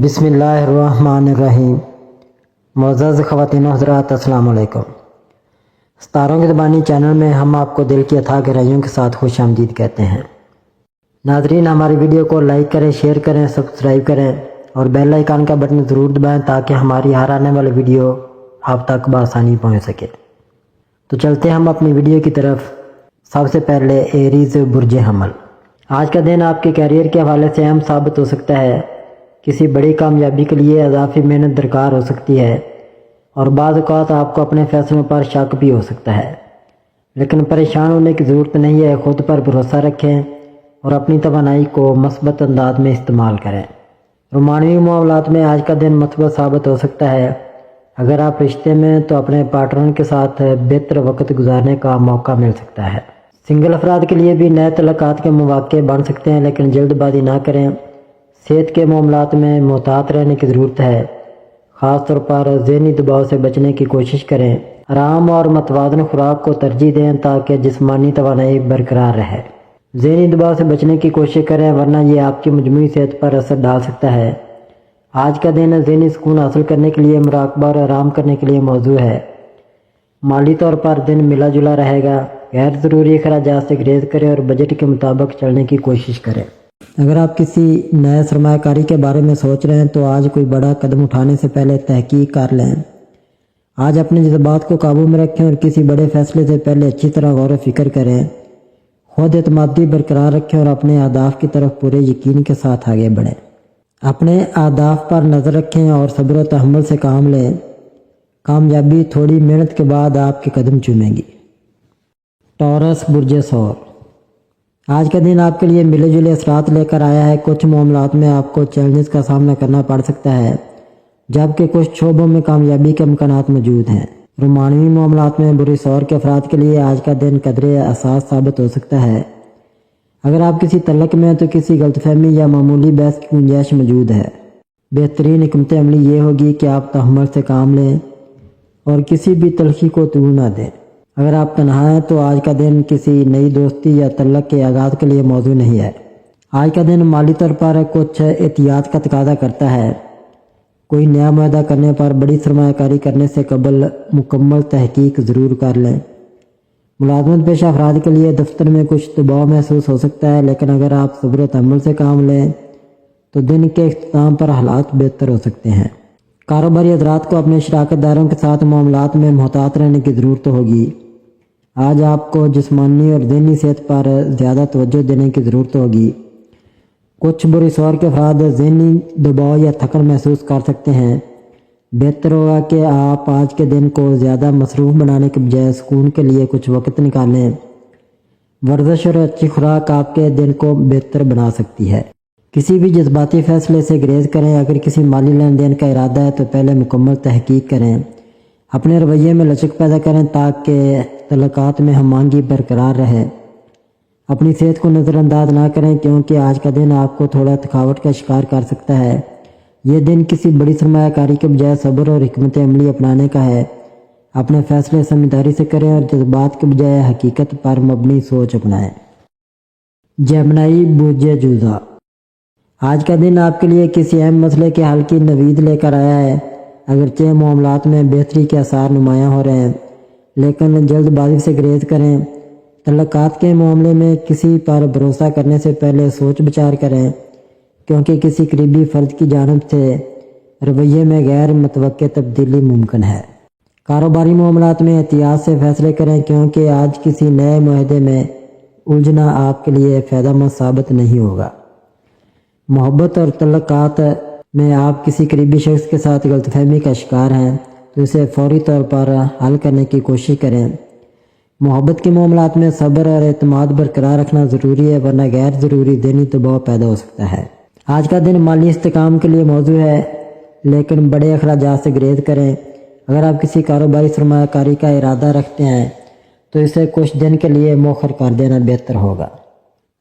بسم اللہ الرحمن الرحیم۔ معزز خواتین و حضرات، السلام علیکم۔ ستاروں کی زبانی چینل میں ہم آپ کو دل کی اتھاہ گہرائیوں کے ساتھ خوش آمدید کہتے ہیں۔ ناظرین، ہماری ویڈیو کو لائک کریں، شیئر کریں، سبسکرائب کریں اور بیل آئیکن کا بٹن ضرور دبائیں تاکہ ہماری ہر آنے والی ویڈیو آپ تک بآسانی پہنچ سکے۔ تو چلتے ہیں ہم اپنی ویڈیو کی طرف۔ سب سے پہلے ایریز برج حمل۔ آج کا دن آپ کے کیریئر کے حوالے سے اہم ثابت ہو سکتا ہے۔ کسی بڑی کامیابی کے لیے اضافی محنت درکار ہو سکتی ہے اور بعض اوقات آپ کو اپنے فیصلوں پر شک بھی ہو سکتا ہے، لیکن پریشان ہونے کی ضرورت نہیں ہے۔ خود پر بھروسہ رکھیں اور اپنی توانائی کو مثبت انداز میں استعمال کریں۔ رومانوی معاملات میں آج کا دن مثبت ثابت ہو سکتا ہے۔ اگر آپ رشتے میں تو اپنے پارٹنر کے ساتھ بہتر وقت گزارنے کا موقع مل سکتا ہے۔ سنگل افراد کے لیے بھی نئے تعلقات کے مواقع بن سکتے ہیں، لیکن جلد بازی نہ کریں۔ صحت کے معاملات میں محتاط رہنے کی ضرورت ہے، خاص طور پر ذہنی دباؤ سے بچنے کی کوشش کریں۔ آرام اور متوازن خوراک کو ترجیح دیں تاکہ جسمانی توانائی برقرار رہے۔ ذہنی دباؤ سے بچنے کی کوشش کریں ورنہ یہ آپ کی مجموعی صحت پر اثر ڈال سکتا ہے۔ آج کا دن ذہنی سکون حاصل کرنے کے لیے مراقبہ اور آرام کرنے کے لیے موزوں ہے۔ مالی طور پر دن ملا جلا رہے گا۔ غیر ضروری اخراجات سے گریز کریں اور بجٹ کے مطابق چلنے کی کوشش کریں۔ اگر آپ کسی نئے سرمایہ کاری کے بارے میں سوچ رہے ہیں تو آج کوئی بڑا قدم اٹھانے سے پہلے تحقیق کر لیں۔ آج اپنے جذبات کو قابو میں رکھیں اور کسی بڑے فیصلے سے پہلے اچھی طرح غور و فکر کریں۔ خود اعتمادی برقرار رکھیں اور اپنے اہداف کی طرف پورے یقین کے ساتھ آگے بڑھیں۔ اپنے اہداف پر نظر رکھیں اور صبر و تحمل سے کام لیں۔ کامیابی تھوڑی محنت کے بعد آپ کے قدم چومے گی۔ ٹورس برج ثور۔ آج کا دن آپ کے لیے ملے جلے اثرات لے کر آیا ہے۔ کچھ معاملات میں آپ کو چیلنجز کا سامنا کرنا پڑ سکتا ہے، جبکہ کچھ شعبوں میں کامیابی کے امکانات موجود ہیں۔ رومانوی معاملات میں برج ثور کے افراد کے لیے آج کا دن قدرے حساس ثابت ہو سکتا ہے۔ اگر آپ کسی تعلق میں ہیں تو کسی غلط فہمی یا معمولی بحث کی گنجائش موجود ہے۔ بہترین حکمت عملی یہ ہوگی کہ آپ تحمل سے کام لیں اور کسی بھی تلخی کو طول نہ دیں۔ اگر آپ تنہا ہیں تو آج کا دن کسی نئی دوستی یا تعلق کے آغاز کے لیے موزوں نہیں ہے۔ آج کا دن مالی طور پر کچھ احتیاط کا تقاضا کرتا ہے۔ کوئی نیا معاہدہ کرنے پر بڑی سرمایہ کاری کرنے سے قبل مکمل تحقیق ضرور کر لیں۔ ملازمت پیشہ افراد کے لیے دفتر میں کچھ دباؤ محسوس ہو سکتا ہے، لیکن اگر آپ صبر و تحمل سے کام لیں تو دن کے اختتام پر حالات بہتر ہو سکتے ہیں۔ کاروباری حضرات کو اپنے شراکت داروں کے ساتھ معاملات میں محتاط رہنے کی ضرورت ہوگی۔ آج آپ کو جسمانی اور ذہنی صحت پر زیادہ توجہ دینے کی ضرورت ہوگی۔ کچھ برج ثور کے افراد ذہنی دباؤ یا تھکن محسوس کر سکتے ہیں۔ بہتر ہوگا کہ آپ آج کے دن کو زیادہ مصروف بنانے کے بجائے سکون کے لیے کچھ وقت نکالیں۔ ورزش اور اچھی خوراک آپ کے دن کو بہتر بنا سکتی ہے۔ کسی بھی جذباتی فیصلے سے گریز کریں۔ اگر کسی مالی لین دین کا ارادہ ہے تو پہلے مکمل تحقیق کریں۔ اپنے رویے میں لچک پیدا کریں تاکہ تعلقات میں ہم آہنگی برقرار رہے۔ اپنی صحت کو نظر انداز نہ کریں کیونکہ آج کا دن آپ کو تھوڑا تھکاوٹ کا شکار کر سکتا ہے۔ یہ دن کسی بڑی سرمایہ کاری کے بجائے صبر اور حکمت عملی اپنانے کا ہے۔ اپنے فیصلے سمجھداری سے کریں اور جذبات کے بجائے حقیقت پر مبنی سوچ اپنائیں۔ جیمنائی برج جوزا۔ آج کا دن آپ کے لیے کسی اہم مسئلے کے حل کی نوید لے کر آیا ہے۔ اگرچہ معاملات میں بہتری کے آثار نمایاں ہو رہے ہیں، لیکن جلد بازی سے گریز کریں۔ تعلقات کے معاملے میں کسی پر بھروسہ کرنے سے پہلے سوچ بچار کریں کیونکہ کسی قریبی فرد کی جانب سے رویے میں غیر متوقع تبدیلی ممکن ہے۔ کاروباری معاملات میں احتیاط سے فیصلے کریں کیونکہ آج کسی نئے معاہدے میں الجھنا آپ کے لیے فائدہ مند ثابت نہیں ہوگا۔ محبت اور تعلقات میں آپ کسی قریبی شخص کے ساتھ غلط فہمی کا شکار ہیں تو اسے فوری طور پر حل کرنے کی کوشش کریں۔ محبت کے معاملات میں صبر اور اعتماد برقرار رکھنا ضروری ہے ورنہ غیر ضروری ذہنی دباؤ پیدا ہو سکتا ہے۔ آج کا دن مالی استحکام کے لیے موزوں ہے، لیکن بڑے اخراجات سے گریز کریں۔ اگر آپ کسی کاروباری سرمایہ کاری کا ارادہ رکھتے ہیں تو اسے کچھ دن کے لیے مؤخر کر دینا بہتر ہوگا۔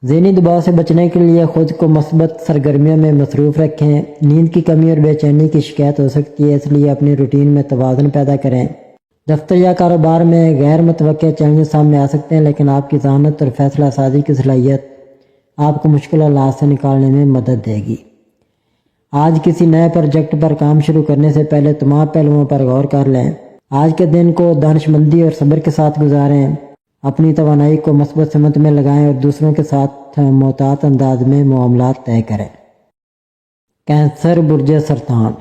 ذہنی دباؤ سے بچنے کے لیے خود کو مثبت سرگرمیوں میں مصروف رکھیں۔ نیند کی کمی اور بے چینی کی شکایت ہو سکتی ہے، اس لیے اپنی روٹین میں توازن پیدا کریں۔ دفتر یا کاروبار میں غیر متوقع چیلنجز سامنے آ سکتے ہیں، لیکن آپ کی ذہانت اور فیصلہ سازی کی صلاحیت آپ کو مشکل حالات سے نکالنے میں مدد دے گی۔ آج کسی نئے پروجیکٹ پر کام شروع کرنے سے پہلے تمام پہلوؤں پر غور کر لیں۔ آج کے دن کو دانش مندی اور صبر کے ساتھ گزاریں، اپنی توانائی کو مثبت سمت میں لگائیں اور دوسروں کے ساتھ محتاط انداز میں معاملات طے کریں۔ کینسر برج سرطان۔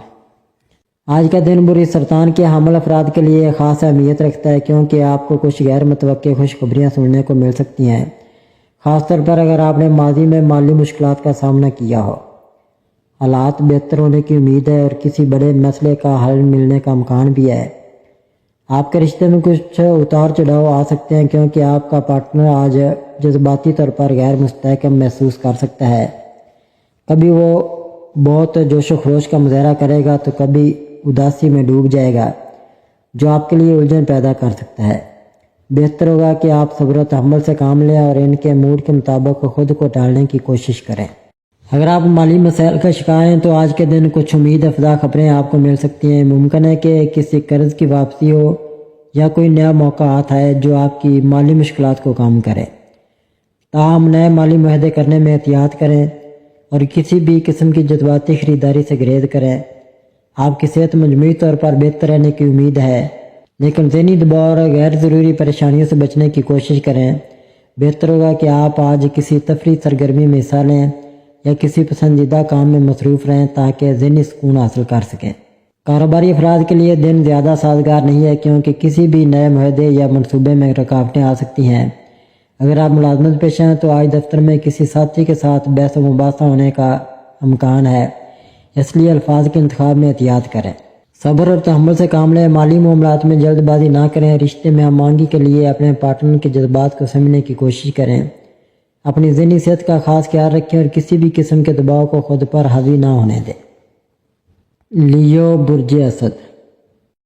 آج کا دن برج سرطان کے حامل افراد کے لیے خاص اہمیت رکھتا ہے، کیونکہ آپ کو کچھ غیر متوقع خوشخبریاں سننے کو مل سکتی ہیں، خاص طور پر اگر آپ نے ماضی میں مالی مشکلات کا سامنا کیا ہو۔ حالات بہتر ہونے کی امید ہے اور کسی بڑے مسئلے کا حل ملنے کا امکان بھی ہے۔ آپ کے رشتے میں کچھ اتار چڑھاؤ آ سکتے ہیں، کیونکہ آپ کا پارٹنر آج جذباتی طور پر غیر مستحکم محسوس کر سکتا ہے۔ کبھی وہ بہت جوش و خروش کا مظاہرہ کرے گا تو کبھی اداسی میں ڈوب جائے گا، جو آپ کے لیے الجھن پیدا کر سکتا ہے۔ بہتر ہوگا کہ آپ صبر و تحمل سے کام لیں اور ان کے موڈ کے مطابق خود کو ڈالنے کی کوشش کریں۔ اگر آپ مالی مسائل کا شکار ہیں تو آج کے دن کچھ امید افزا خبریں آپ کو مل سکتی ہیں۔ ممکن ہے کہ کسی قرض کی واپسی ہو یا کوئی نیا موقع ہاتھ آئے جو آپ کی مالی مشکلات کو کم کرے۔ تاہم نئے مالی معاہدے کرنے میں احتیاط کریں اور کسی بھی قسم کی جذباتی خریداری سے گریز کریں۔ آپ کی صحت مجموعی طور پر بہتر رہنے کی امید ہے، لیکن ذہنی دباؤ اور غیر ضروری پریشانیوں سے بچنے کی کوشش کریں۔ بہتر ہوگا کہ آپ آج کسی تفریحی سرگرمی میں حصہ لیں یا کسی پسندیدہ کام میں مصروف رہیں تاکہ ذہنی سکون حاصل کر سکیں۔ کاروباری افراد کے لیے دن زیادہ سازگار نہیں ہے، کیونکہ کسی بھی نئے معاہدے یا منصوبے میں رکاوٹیں آ سکتی ہیں۔ اگر آپ ملازمت پیشہ ہیں تو آج دفتر میں کسی ساتھی کے ساتھ بحث و مباحثہ ہونے کا امکان ہے، اس لیے الفاظ کے انتخاب میں احتیاط کریں۔ صبر اور تحمل سے کام لیں، مالی معاملات میں جلد بازی نہ کریں، رشتے میں ہم آہنگی کے لیے اپنے پارٹنر کے جذبات کو سمجھنے کی کوشش کریں۔ اپنی ذہنی صحت کا خاص خیال رکھیں اور کسی بھی قسم کے دباؤ کو خود پر حاوی نہ ہونے دیں۔ لیو برج اسد۔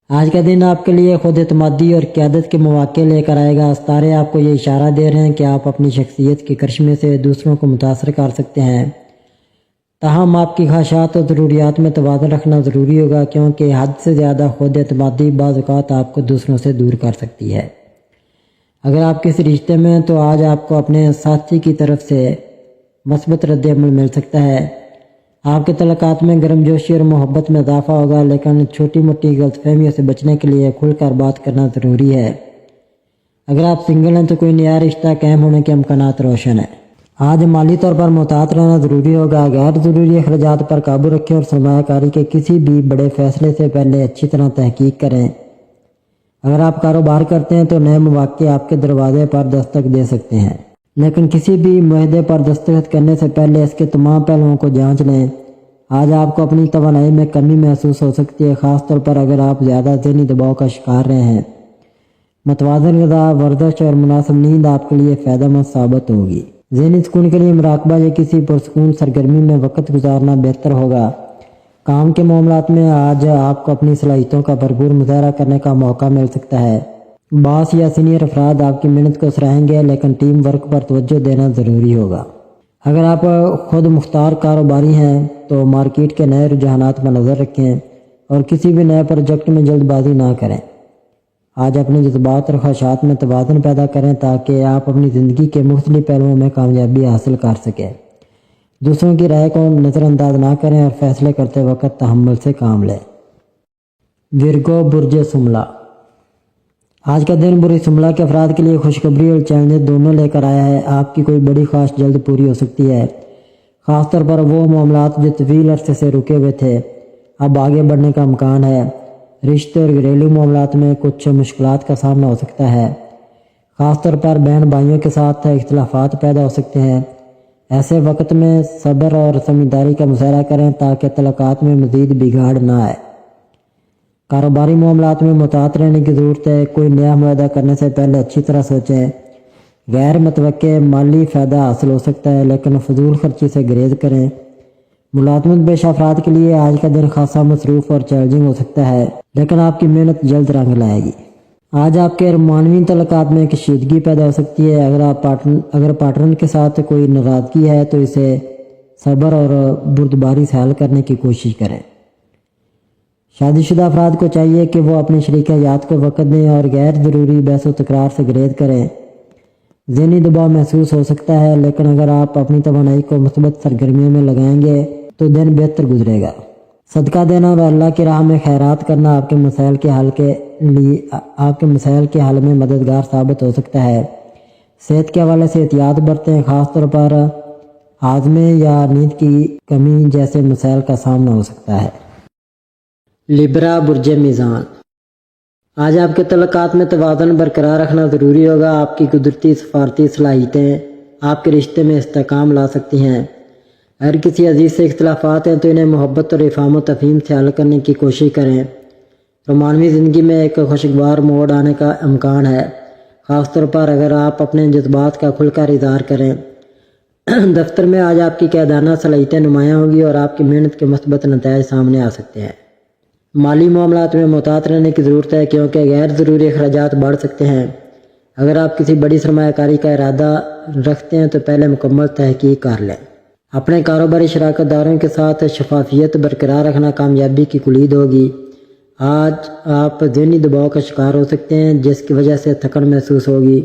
آج کا دن آپ کے لیے خود اعتمادی اور قیادت کے مواقع لے کر آئے گا۔ ستارے آپ کو یہ اشارہ دے رہے ہیں کہ آپ اپنی شخصیت کے کرشمے سے دوسروں کو متاثر کر سکتے ہیں۔ تاہم آپ کی خواہشات اور ضروریات میں توازن رکھنا ضروری ہوگا، کیونکہ حد سے زیادہ خود اعتمادی بعض اوقات آپ کو دوسروں سے دور کر سکتی ہے۔ اگر آپ کسی رشتے میں ہیں تو آج آپ کو اپنے ساتھی کی طرف سے مثبت رد عمل مل سکتا ہے۔ آپ کے تعلقات میں گرم جوشی اور محبت میں اضافہ ہوگا، لیکن چھوٹی موٹی غلط فہمیوں سے بچنے کے لیے کھل کر بات کرنا ضروری ہے۔ اگر آپ سنگل ہیں تو کوئی نیا رشتہ قائم ہونے کے امکانات روشن ہیں۔ آج مالی طور پر محتاط رہنا ضروری ہوگا۔ غیر ضروری اخراجات پر قابو رکھیں اور سرمایہ کاری کے کسی بھی بڑے فیصلے سے پہلے اچھی طرح تحقیق کریں۔ اگر آپ کاروبار کرتے ہیں تو نئے مواقع آپ کے دروازے پر دستک دے سکتے ہیں، لیکن کسی بھی معاہدے پر دستخط کرنے سے پہلے اس کے تمام پہلوؤں کو جانچ لیں۔ آج آپ کو اپنی توانائی میں کمی محسوس ہو سکتی ہے، خاص طور پر اگر آپ زیادہ ذہنی دباؤ کا شکار رہے ہیں۔ متوازن غذا، ورزش اور مناسب نیند آپ کے لیے فائدہ مند ثابت ہوگی۔ ذہنی سکون کے لیے مراقبہ یا کسی پرسکون سرگرمی میں وقت گزارنا بہتر ہوگا۔ کام کے معاملات میں آج آپ کو اپنی صلاحیتوں کا بھرپور مظاہرہ کرنے کا موقع مل سکتا ہے۔ باس یا سینئر افراد آپ کی محنت کو سراہیں گے، لیکن ٹیم ورک پر توجہ دینا ضروری ہوگا۔ اگر آپ خود مختار کاروباری ہیں تو مارکیٹ کے نئے رجحانات پر نظر رکھیں اور کسی بھی نئے پروجیکٹ میں جلد بازی نہ کریں۔ آج اپنے جذبات اور خواہشات میں توازن پیدا کریں تاکہ آپ اپنی زندگی کے مختلف پہلوؤں میں کامیابی حاصل کر سکیں۔ دوسروں کی رائے کو نظر انداز نہ کریں اور فیصلے کرتے وقت تحمل سے کام لیں۔ ورگو برج سملا۔ آج کا دن برج سملا کے افراد کے لیے خوشخبری اور چیلنج دونوں لے کر آیا ہے۔ آپ کی کوئی بڑی خواہش جلد پوری ہو سکتی ہے، خاص طور پر وہ معاملات جو طویل عرصے سے رکے ہوئے تھے اب آگے بڑھنے کا امکان ہے۔ رشتے اور گھریلو معاملات میں کچھ مشکلات کا سامنا ہو سکتا ہے، خاص طور پر بہن بھائیوں کے ساتھ اختلافات پیدا ہو سکتے ہیں۔ ایسے وقت میں صبر اور سمجھداری کا مظاہرہ کریں تاکہ تعلقات میں مزید بگاڑ نہ آئے۔ کاروباری معاملات میں محتاط رہنے کی ضرورت ہے۔ کوئی نیا معاہدہ کرنے سے پہلے اچھی طرح سوچیں۔ غیر متوقع مالی فائدہ حاصل ہو سکتا ہے، لیکن فضول خرچی سے گریز کریں۔ ملازمت پیشہ افراد کے لیے آج کا دن خاصا مصروف اور چیلنجنگ ہو سکتا ہے، لیکن آپ کی محنت جلد رنگ لائے گی۔ آج آپ کے معنوی تعلقات میں کشیدگی پیدا ہو سکتی ہے۔ اگر پارٹنر کے ساتھ کوئی ناراضگی ہے تو اسے صبر اور بردباری سے حل کرنے کی کوشش کریں۔ شادی شدہ افراد کو چاہیے کہ وہ اپنی شریک حیات کو وقت دیں اور غیر ضروری بحث و تکرار سے گریز کریں۔ ذہنی دباؤ محسوس ہو سکتا ہے، لیکن اگر آپ اپنی توانائی کو مثبت سرگرمیوں میں لگائیں گے تو دن بہتر گزرے گا۔ صدقہ دینا اور اللہ کی راہ میں خیرات کرنا آپ کے مسائل کے حل میں مددگار ثابت ہو سکتا ہے۔ صحت کے حوالے سے احتیاط برتیں، خاص طور پر ہاضمے یا نیند کی کمی جیسے مسائل کا سامنا ہو سکتا ہے۔ لبرا برج میزان، آج آپ کے تعلقات میں توازن برقرار رکھنا ضروری ہوگا۔ آپ کی قدرتی سفارتی صلاحیتیں آپ کے رشتے میں استحکام لا سکتی ہیں۔ اگر کسی عزیز سے اختلافات ہیں تو انہیں محبت اور افہام و تفہیم سے حل کرنے کی کوشش کریں۔ رومانوی زندگی میں ایک خوشگوار موڑ آنے کا امکان ہے، خاص طور پر اگر آپ اپنے جذبات کا کھل کر اظہار کریں۔ دفتر میں آج آپ کی قیادانہ صلاحیتیں نمایاں ہوں گی اور آپ کی محنت کے مثبت نتائج سامنے آ سکتے ہیں۔ مالی معاملات میں محتاط رہنے کی ضرورت ہے کیونکہ غیر ضروری اخراجات بڑھ سکتے ہیں۔ اگر آپ کسی بڑی سرمایہ کاری کا ارادہ رکھتے ہیں تو پہلے مکمل تحقیق کر لیں۔ اپنے کاروباری شراکت داروں کے ساتھ شفافیت برقرار رکھنا کامیابی کی کلید ہوگی۔ آج آپ ذہنی دباؤ کا شکار ہو سکتے ہیں جس کی وجہ سے تھکن محسوس ہوگی۔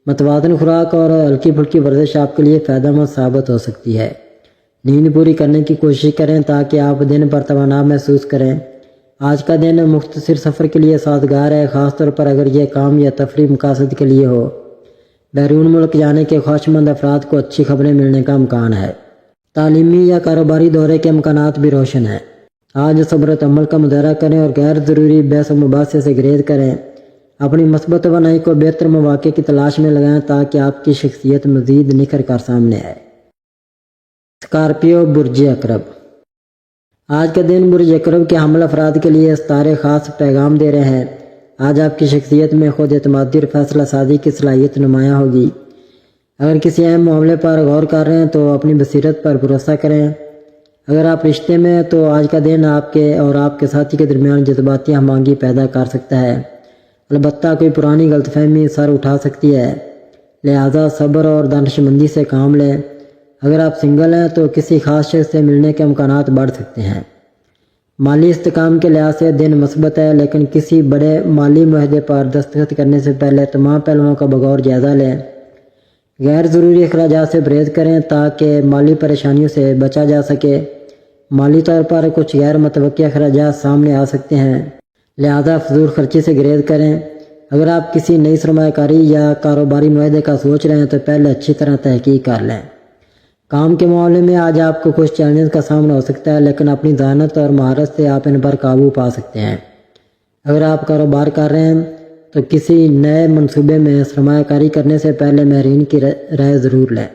متوازن خوراک اور ہلکی پھلکی ورزش آپ کے لیے فائدہ مند ثابت ہو سکتی ہے۔ نیند پوری کرنے کی کوشش کریں تاکہ آپ دن پر توانا محسوس کریں۔ آج کا دن مختصر سفر کے لیے سازگار ہے، خاص طور پر اگر یہ کام یا تفریح مقاصد کے لیے ہو۔ بیرون ملک جانے کے خواہشمند افراد کو اچھی خبریں ملنے کا امکان ہے۔ تعلیمی یا کاروباری دورے کے امکانات بھی روشن ہیں۔ آج صبر و تحمل کا مظاہرہ کریں اور غیر ضروری بحث و مباحثے سے گریز کریں۔ اپنی مثبت توانائی کو بہتر مواقع کی تلاش میں لگائیں تاکہ آپ کی شخصیت مزید نکھر کر سامنے آئے۔ اسکارپیو برج عقرب، آج کا دن برج عقرب کے حامل افراد کے لیے ستارے خاص پیغام دے رہے ہیں۔ آج آپ کی شخصیت میں خود اعتمادی اور فیصلہ سازی کی صلاحیت نمایاں ہوگی۔ اگر کسی اہم معاملے پر غور کر رہے ہیں تو اپنی بصیرت پر بھروسہ کریں۔ اگر آپ رشتے میں ہیں تو آج کا دن آپ کے ساتھی کے درمیان جذباتی ہم آہنگی پیدا کر سکتا ہے، البتہ کوئی پرانی غلط فہمی سر اٹھا سکتی ہے، لہذا صبر اور دانشمندی سے کام لیں۔ اگر آپ سنگل ہیں تو کسی خاص شخص سے ملنے کے امکانات بڑھ سکتے ہیں۔ مالی استحکام کے لحاظ سے دن مثبت ہے، لیکن کسی بڑے مالی معاہدے پر دستخط کرنے سے پہلے تمام پہلوؤں کا بغور جائزہ لیں۔ غیر ضروری اخراجات سے پرہیز کریں تاکہ مالی پریشانیوں سے بچا جا سکے۔ مالی طور پر کچھ غیر متوقع اخراجات سامنے آ سکتے ہیں، لہذا فضول خرچی سے گریز کریں۔ اگر آپ کسی نئی سرمایہ کاری یا کاروباری معاہدے کا سوچ رہے ہیں تو پہلے اچھی طرح تحقیق کر لیں۔ کام کے معاملے میں آج آپ کو کچھ چیلنجز کا سامنا ہو سکتا ہے، لیکن اپنی ذہانت اور مہارت سے آپ ان پر قابو پا سکتے ہیں۔ اگر آپ کاروبار کر رہے ہیں تو کسی نئے منصوبے میں سرمایہ کاری کرنے سے پہلے ماہرین کی رائے ضرور لیں،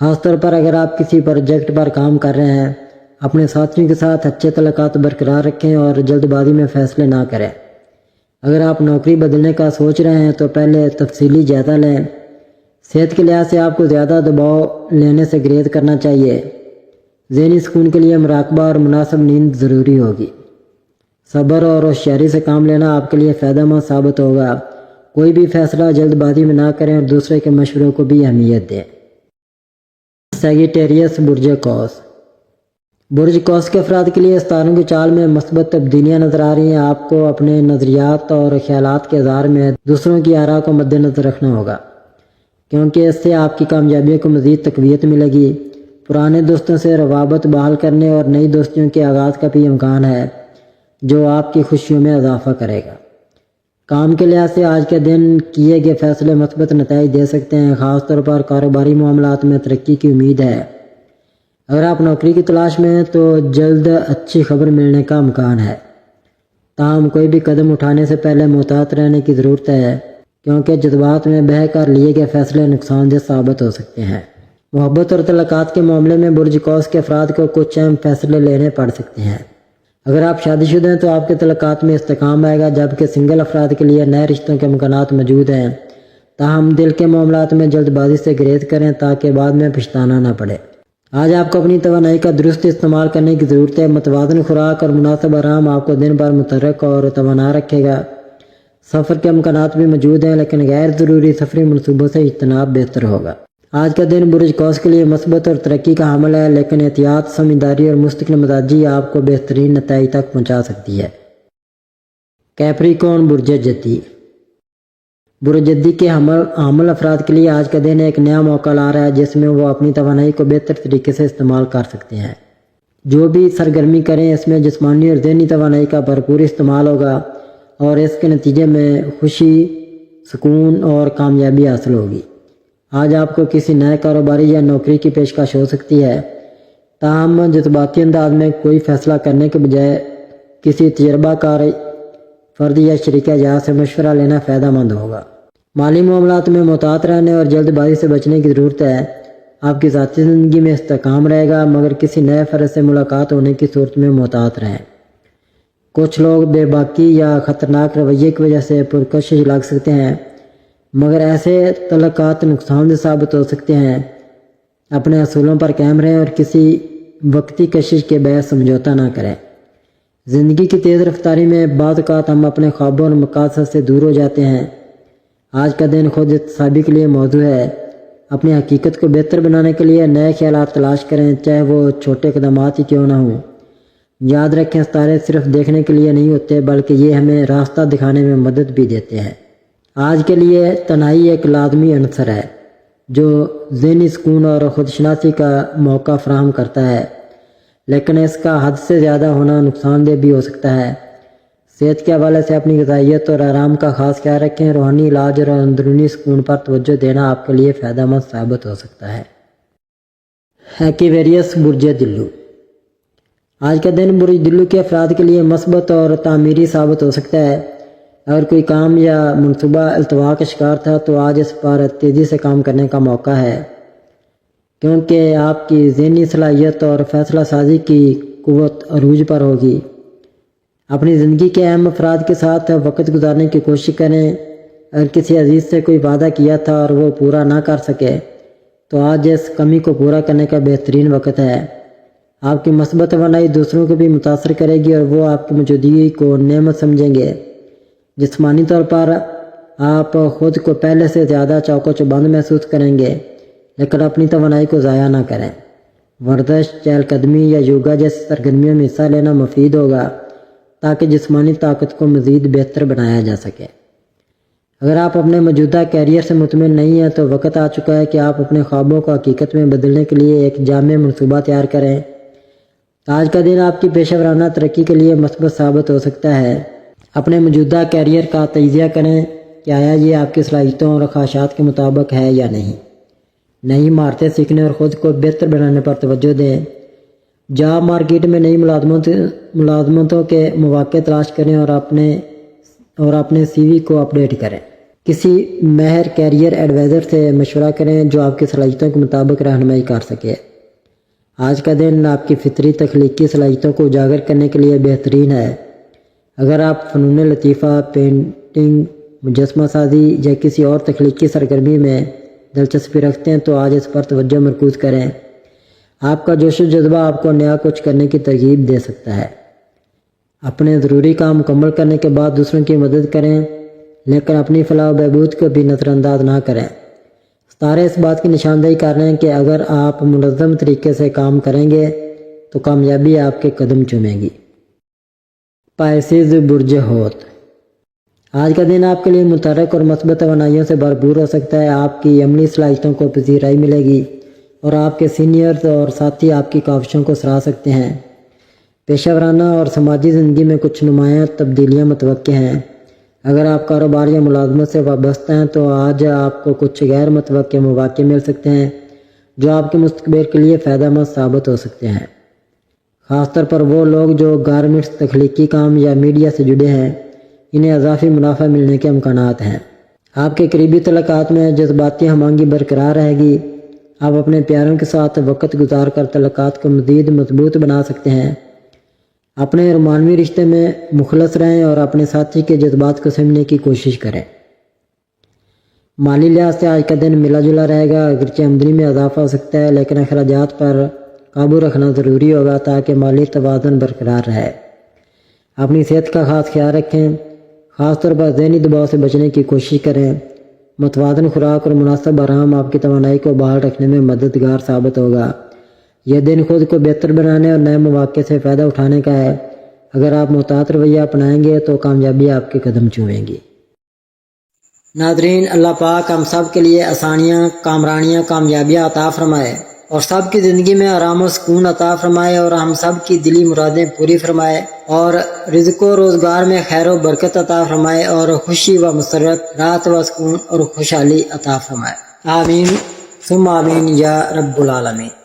خاص طور پر اگر آپ کسی پروجیکٹ پر کام کر رہے ہیں۔ اپنے ساتھیوں کے ساتھ اچھے تعلقات برقرار رکھیں اور جلد بازی میں فیصلے نہ کریں۔ اگر آپ نوکری بدلنے کا سوچ رہے ہیں تو پہلے تفصیلی جائزہ لیں۔ صحت کے لحاظ سے آپ کو زیادہ دباؤ لینے سے گریز کرنا چاہیے۔ ذہنی سکون کے لیے مراقبہ اور مناسب نیند ضروری ہوگی۔ صبر اور ہوشیاری سے کام لینا آپ کے لیے فائدہ مند ثابت ہوگا۔ کوئی بھی فیصلہ جلد بازی میں نہ کریں اور دوسرے کے مشوروں کو بھی اہمیت دیں۔ سیگیٹیریس برج قوس، برج قوس کے افراد کے لیے ستاروں کی چال میں مثبت تبدیلیاں نظر آ رہی ہیں۔ آپ کو اپنے نظریات اور خیالات کے اظہار میں دوسروں کی آراء کو مد نظر رکھنا ہوگا، کیونکہ اس سے آپ کی کامیابیوں کو مزید تقویت ملے گی۔ پرانے دوستوں سے روابط بحال کرنے اور نئی دوستیوں کے آغاز کا بھی امکان ہے، جو آپ کی خوشیوں میں اضافہ کرے گا۔ کام کے لحاظ سے آج کے دن کیے گئے فیصلے مثبت نتائج دے سکتے ہیں، خاص طور پر کاروباری معاملات میں ترقی کی امید ہے۔ اگر آپ نوکری کی تلاش میں ہیں تو جلد اچھی خبر ملنے کا امکان ہے، تاہم کوئی بھی قدم اٹھانے سے پہلے محتاط رہنے کی ضرورت ہے، کیونکہ جذبات میں بہہ کر لیے گئے فیصلے نقصان دہ ثابت ہو سکتے ہیں۔ محبت اور تعلقات کے معاملے میں برج قوس کے افراد کو کچھ اہم فیصلے لینے پڑ سکتے ہیں۔ اگر آپ شادی شدہ ہیں تو آپ کے تعلقات میں استحکام آئے گا، جبکہ سنگل افراد کے لیے نئے رشتوں کے امکانات موجود ہیں، تاہم دل کے معاملات میں جلد بازی سے گریز کریں تاکہ بعد میں پچھتانا نہ پڑے۔ آج آپ کو اپنی توانائی کا درست استعمال کرنے کی ضرورت ہے۔ متوازن خوراک اور مناسب آرام آپ کو دن بھر متحرک اور توانا رکھے گا۔ سفر کے امکانات بھی موجود ہیں، لیکن غیر ضروری سفری منصوبوں سے اجتناب بہتر ہوگا۔ آج کا دن برج قوس کے لیے مثبت اور ترقی کا حامل ہے، لیکن احتیاط، سمجھداری اور مستقل مزاجی آپ کو بہترین نتائج تک پہنچا سکتی ہے۔ کیپریکون برج جدی، برج جدی کے حامل افراد کے لیے آج کا دن ایک نیا موقع لا رہا ہے جس میں وہ اپنی توانائی کو بہتر طریقے سے استعمال کر سکتے ہیں۔ جو بھی سرگرمی کریں اس میں جسمانی اور ذہنی توانائی کا بھرپور استعمال ہوگا اور اس کے نتیجے میں خوشی، سکون اور کامیابی حاصل ہوگی۔ آج آپ کو کسی نئے کاروباری یا نوکری کی پیشکش ہو سکتی ہے، تاہم جذباتی انداز میں کوئی فیصلہ کرنے کے بجائے کسی تجربہ کار فرد یا شریک جہاز سے مشورہ لینا فائدہ مند ہوگا۔ مالی معاملات میں محتاط رہنے اور جلد بازی سے بچنے کی ضرورت ہے۔ آپ کی ذاتی زندگی میں استحکام رہے گا، مگر کسی نئے فرد سے ملاقات ہونے کی صورت میں محتاط رہیں۔ کچھ لوگ بے باکی یا خطرناک رویے کی وجہ سے پرکشش لگ سکتے ہیں، مگر ایسے تعلقات نقصان دہ ثابت ہو سکتے ہیں۔ اپنے اصولوں پر قائم رہیں اور کسی وقتی کشش کے باعث سمجھوتہ نہ کریں۔ زندگی کی تیز رفتاری میں بعض اوقات ہم اپنے خوابوں اور مقاصد سے دور ہو جاتے ہیں۔ آج کا دن خود احتسابی کے لیے موضوع ہے۔ اپنی حقیقت کو بہتر بنانے کے لیے نئے خیالات تلاش کریں، چاہے وہ چھوٹے اقدامات ہی کیوں نہ ہوں۔ یاد رکھیں، ستارے صرف دیکھنے کے لیے نہیں ہوتے، بلکہ یہ ہمیں راستہ دکھانے میں مدد بھی دیتے ہیں۔ آج کے لیے تنہائی ایک لازمی عنصر ہے جو ذہنی سکون اور خودشناسی کا موقع فراہم کرتا ہے، لیکن اس کا حد سے زیادہ ہونا نقصان دہ بھی ہو سکتا ہے۔ صحت کے حوالے سے اپنی غذائیت اور آرام کا خاص خیال رکھیں۔ روحانی علاج اور اندرونی سکون پر توجہ دینا آپ کے لیے فائدہ مند ثابت ہو سکتا ہے۔ ایکویریس برج دلو۔ آج کا دن برج دلو کے افراد کے لیے مثبت اور تعمیری ثابت ہو سکتا ہے۔ اگر کوئی کام یا منصوبہ التوا کا شکار تھا تو آج اس پر تیزی سے کام کرنے کا موقع ہے، کیونکہ آپ کی ذہنی صلاحیت اور فیصلہ سازی کی قوت عروج پر ہوگی۔ اپنی زندگی کے اہم افراد کے ساتھ وقت گزارنے کی کوشش کریں۔ اگر کسی عزیز سے کوئی وعدہ کیا تھا اور وہ پورا نہ کر سکے تو آج اس کمی کو پورا کرنے کا بہترین وقت ہے۔ آپ کی مثبت توانائی دوسروں کو بھی متاثر کرے گی اور وہ آپ کی موجودگی کو نعمت سمجھیں گے۔ جسمانی طور پر آپ خود کو پہلے سے زیادہ چوکو چوبند محسوس کریں گے، لیکن اپنی توانائی کو ضائع نہ کریں۔ ورزش، چہل قدمی یا یوگا جیسی سرگرمیوں میں حصہ لینا مفید ہوگا تاکہ جسمانی طاقت کو مزید بہتر بنایا جا سکے۔ اگر آپ اپنے موجودہ کیریئر سے مطمئن نہیں ہیں تو وقت آ چکا ہے کہ آپ اپنے خوابوں کو حقیقت میں بدلنے کے لیے ایک جامع منصوبہ تیار کریں۔ آج کا دن آپ کی پیشہ ورانہ ترقی کے لیے مثبت ثابت ہو سکتا ہے۔ اپنے موجودہ کیریئر کا تجزیہ کریں کہ آیا یہ آپ کی صلاحیتوں اور خواہشات کے مطابق ہے یا نہیں۔ نئی مہارتیں سیکھنے اور خود کو بہتر بنانے پر توجہ دیں۔ جاب مارکیٹ میں نئی ملازمتوں کے مواقع تلاش کریں اور اپنے سی وی کو اپڈیٹ کریں۔ کسی ماہر کیریئر ایڈوائزر سے مشورہ کریں جو آپ کی صلاحیتوں کے مطابق رہنمائی کر سکے۔ آج کا دن آپ کی فطری تخلیقی صلاحیتوں کو اجاگر کرنے کے لیے بہترین ہے۔ اگر آپ فنون لطیفہ، پینٹنگ، مجسمہ سازی یا کسی اور تخلیقی سرگرمی میں دلچسپی رکھتے ہیں تو آج اس پر توجہ مرکوز کریں۔ آپ کا جوش و جذبہ آپ کو نیا کچھ کرنے کی ترغیب دے سکتا ہے۔ اپنے ضروری کام مکمل کرنے کے بعد دوسروں کی مدد کریں، لیکن اپنی فلاح و بہبود کو بھی نظر انداز نہ کریں۔ ستارے اس بات کی نشاندہی کر رہے ہیں کہ اگر آپ منظم طریقے سے کام کریں گے تو کامیابی آپ کے قدم چومے گی۔ پائسیز برج حوت۔ آج کا دن آپ کے لیے متحرک اور مثبت توانائیوں سے بھرپور ہو سکتا ہے۔ آپ کی عملی صلاحیتوں کو پذیرائی ملے گی اور آپ کے سینئرز اور ساتھی آپ کی کاوشوں کو سراہ سکتے ہیں۔ پیشہ ورانہ اور سماجی زندگی میں کچھ نمایاں تبدیلیاں متوقع ہیں۔ اگر آپ کاروبار یا ملازمت سے وابستہ ہیں تو آج آپ کو کچھ غیر متوقع مواقع مل سکتے ہیں جو آپ کے مستقبل کے لیے فائدہ مند ثابت ہو سکتے ہیں۔ خاص طور پر وہ لوگ جو گارمنٹس، تخلیقی کام یا میڈیا سے جڑے ہیں، انہیں اضافی منافع ملنے کے امکانات ہیں۔ آپ کے قریبی تعلقات میں جذباتی ہم آہنگی برقرار رہے گی۔ آپ اپنے پیاروں کے ساتھ وقت گزار کر تعلقات کو مزید مضبوط بنا سکتے ہیں۔ اپنے رومانوی رشتے میں مخلص رہیں اور اپنے ساتھی کے جذبات کو سمجھنے کی کوشش کریں۔ مالی لحاظ سے آج کا دن ملا جلا رہے گا۔ اگرچہ آمدنی میں اضافہ ہو سکتا ہے، لیکن اخراجات پر قابو رکھنا ضروری ہوگا تاکہ مالی توازن برقرار رہے۔ اپنی صحت کا خاص خیال رکھیں، خاص طور پر ذہنی دباؤ سے بچنے کی کوشش کریں۔ متوازن خوراک اور مناسب آرام آپ کی توانائی کو بحال رکھنے میں مددگار ثابت ہوگا۔ یہ دن خود کو بہتر بنانے اور نئے مواقع سے فائدہ اٹھانے کا ہے۔ اگر آپ محتاط رویہ اپنائیں گے تو کامیابی آپ کے قدم چومے گی۔ ناظرین، اللہ پاک ہم سب کے لیے آسانیاں، کامرانیاں، کامیابیاں عطا فرمائے۔ اور سب کی زندگی میں آرام و سکون عطا فرمائے اور ہم سب کی دلی مرادیں پوری فرمائے اور رزق و روزگار میں خیر و برکت عطا فرمائے اور خوشی و مسرت، راحت و سکون اور خوشحالی عطا فرمائے۔ آمین ثم آمین یا رب العالمین۔